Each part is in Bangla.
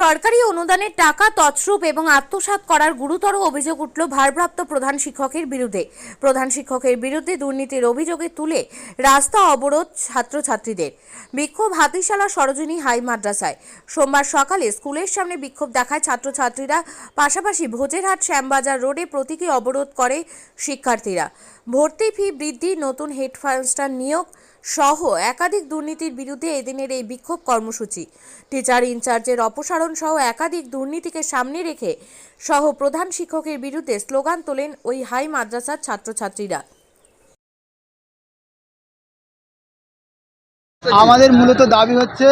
সরকারি অনুদানের টাকা তছরূপ এবং আত্মসাৎ করার গুরুতর অভিযোগ উঠল ভারপ্রাপ্ত প্রধান শিক্ষকের বিরুদ্ধে। প্রধান শিক্ষকের বিরুদ্ধে দুর্নীতির অভিযোগে তুলে রাস্তা অবরোধ ছাত্রছাত্রীদের। বিক্ষোভ হাতিশালা সরোজিনী হাই মাদ্রাসায়। সোমবার সকালে স্কুলের সামনে বিক্ষোভ দেখায় ছাত্রছাত্রীরা, পাশাপাশি ভোজেরহাট শ্যামবাজার রোডে প্রতীকী অবরোধ করে শিক্ষার্থীরা। ভর্তি ফি বৃদ্ধি, নতুন হেডমাস্টার নিয়োগ সহ একাধিক দুর্নীতির বিরুদ্ধে এদিনের এই বিক্ষোভ কর্মসূচি। টিচার ইনচার্জের অপসারণ সহ একাধিক দুর্নীতিকে সামনে রেখে সহ প্রধান শিক্ষকের বিরুদ্ধে স্লোগান তোলেন ওই হাই মাদ্রাসার ছাত্রছাত্রীরা। আমাদের মূলত দাবি হচ্ছে,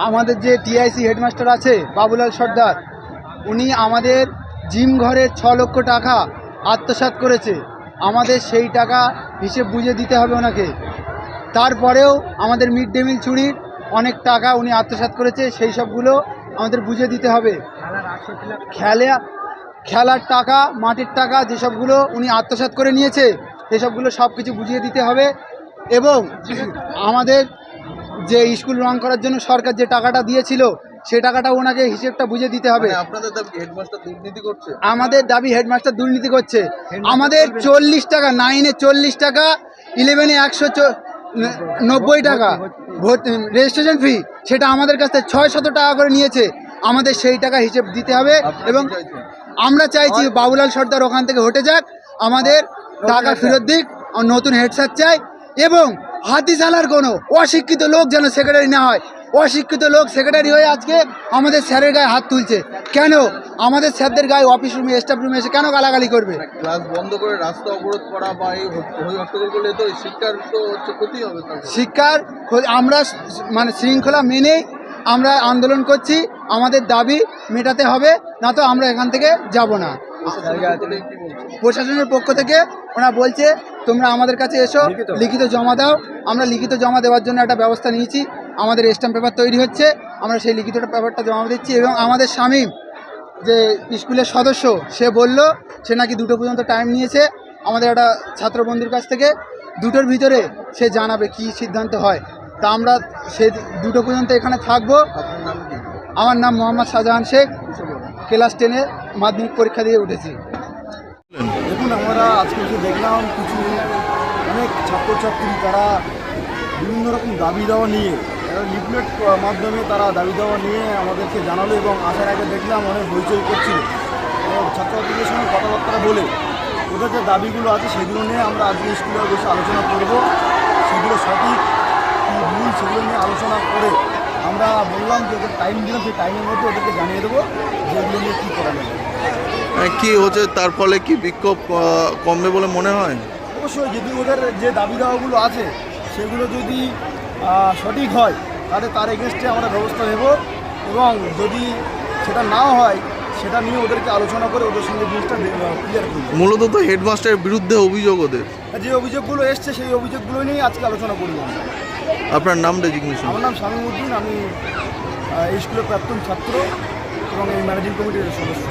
আমাদের যে টিআইসি হেডমাস্টার আছে বাবুলাল সর্দার, উনি আমাদের জিম ঘরের 6 লক্ষ টাকা আত্মসাৎ করেছে। আমাদের সেই টাকা হিসেব বুঝে দিতে হবে ওনাকে। তারপরেও আমাদের মিড ডে মিল চুরির অনেক টাকা উনি আত্মসাৎ করেছে, সেই সবগুলো আমাদের বুঝে দিতে হবে। খেলার টাকা, মাটির টাকা যেসবগুলো উনি আত্মসাৎ করে নিয়েছে সেসবগুলো সব কিছু বুঝিয়ে দিতে হবে। এবং আমাদের যে স্কুল রং করার জন্য সরকার যে টাকাটা দিয়েছিল সেই টাকাটা ওনাকে হিসেবটা বুঝে দিতে হবে। আপনাদের দাবি হেডমাস্টার দুর্নীতি করছে? আমাদের দাবি হেডমাস্টার দুর্নীতি করছে। আমাদের 40 টাকা, 9-এ 40 টাকা, 11-এ 190 টাকা রেজিস্ট্রেশন ফি, সেটা আমাদের কাছ থেকে 600 টাকা করে নিয়েছে। আমাদের সেই টাকা হিসেব দিতে হবে। এবং আমরা চাইছি বাবুলাল সর্দার ওখান থেকে হটে যাক, আমাদের টাকা ফেরত দিক, নতুন হেড স্যার চাই। এবং হাতিশালার কোনো অশিক্ষিত লোক যেন সেক্রেটারি না হয়। অশিক্ষিত লোক সেক্রেটারি হয়ে আজকে আমাদের স্যারের গায়ে হাত তুলছে। কেন আমাদের স্যারদের গায়ে অফিস রুমে, স্টাফ রুমে এসে কেন গালাগালি করবে? ক্লাস বন্ধ করে রাস্তা অবরোধ করা বা এই হট্টগোল করলে তো শিক্ষার তো হচ্ছে ক্ষতি হবে। শিক্ষার আমরা মানে শৃঙ্খলা মেনেই আমরা আন্দোলন করছি। আমাদের দাবি মেটাতে হবে, না তো আমরা এখান থেকে যাব না। প্রশাসনের পক্ষ থেকে ওরা বলছে তোমরা আমাদের কাছে এসো, লিখিত জমা দাও। আমরা লিখিত জমা দেওয়ার জন্য একটা ব্যবস্থা নিয়েছি। আমাদের স্ট্যাম্প পেপার তৈরি হচ্ছে, আমরা সেই লিখিত পেপারটা জমা দিচ্ছি। এবং আমাদের শামীম যে স্কুলের সদস্য, সে বলল সে নাকি 2টো পর্যন্ত টাইম নিয়েছে আমাদের একটা ছাত্রবন্ধুর কাছ থেকে। 2টোর ভিতরে সে জানাবে কি সিদ্ধান্ত হয়। তা আমরা সে 2টো পর্যন্ত এখানে থাকবো। আপনার নাম কি? আমার নাম মোহাম্মদ শাহজাহান শেখ, ক্লাস 10-এ মাধ্যমিক পরীক্ষা দিয়ে উঠেছি। দেখুন, আমরা আজকে যে দেখলাম কিছু অনেক ছাত্রছাত্রী তারা বিভিন্ন রকম দাবি দেওয়া নিয়ে লিফলেট মাধ্যমে তারা দাবি দেওয়া নিয়ে আমাদেরকে জানালো। এবং আসার আগে দেখলাম অনেক হইচই করছিল। ছাত্রছাত্রীদের সঙ্গে কথাবার্তা বলে ওদের যে দাবিগুলো আছে সেগুলো নিয়ে আমরা আজকে স্কুলে বসে আলোচনা করব। সেগুলো সঠিক কী ভুল সেগুলো নিয়ে আলোচনা করে আমরা বললাম যে ওদের টাইম দিলাম, সেই টাইমের মধ্যে ওদেরকে জানিয়ে দেবো যে এগুলো নিয়ে কী করা যাবে। কি হচ্ছে, তার ফলে কি বিক্ষোভ কমবে বলে মনে হয়? অবশ্যই, যদি ওদের যে দাবি দাওয়াগুলো আছে সেগুলো যদি সঠিক হয় তাহলে তার এগেনস্টে আমরা ব্যবস্থা নেব। এবং যদি সেটা নাও হয় সেটা নিয়ে ওদেরকে আলোচনা করে ওদের সঙ্গে জিনিসটা ক্লিয়ার করব। মূলত তো হেডমাস্টারের বিরুদ্ধে অভিযোগ ওদের। যে অভিযোগগুলো এসছে সেই অভিযোগগুলো নিয়েই আজকে আলোচনা করব। আপনার নাম ডেজিগনেশন? আমার নাম শামীম উদ্দিন, আমি এই স্কুলের প্রাক্তন ছাত্র এবং এই ম্যানেজিং কমিটির সদস্য।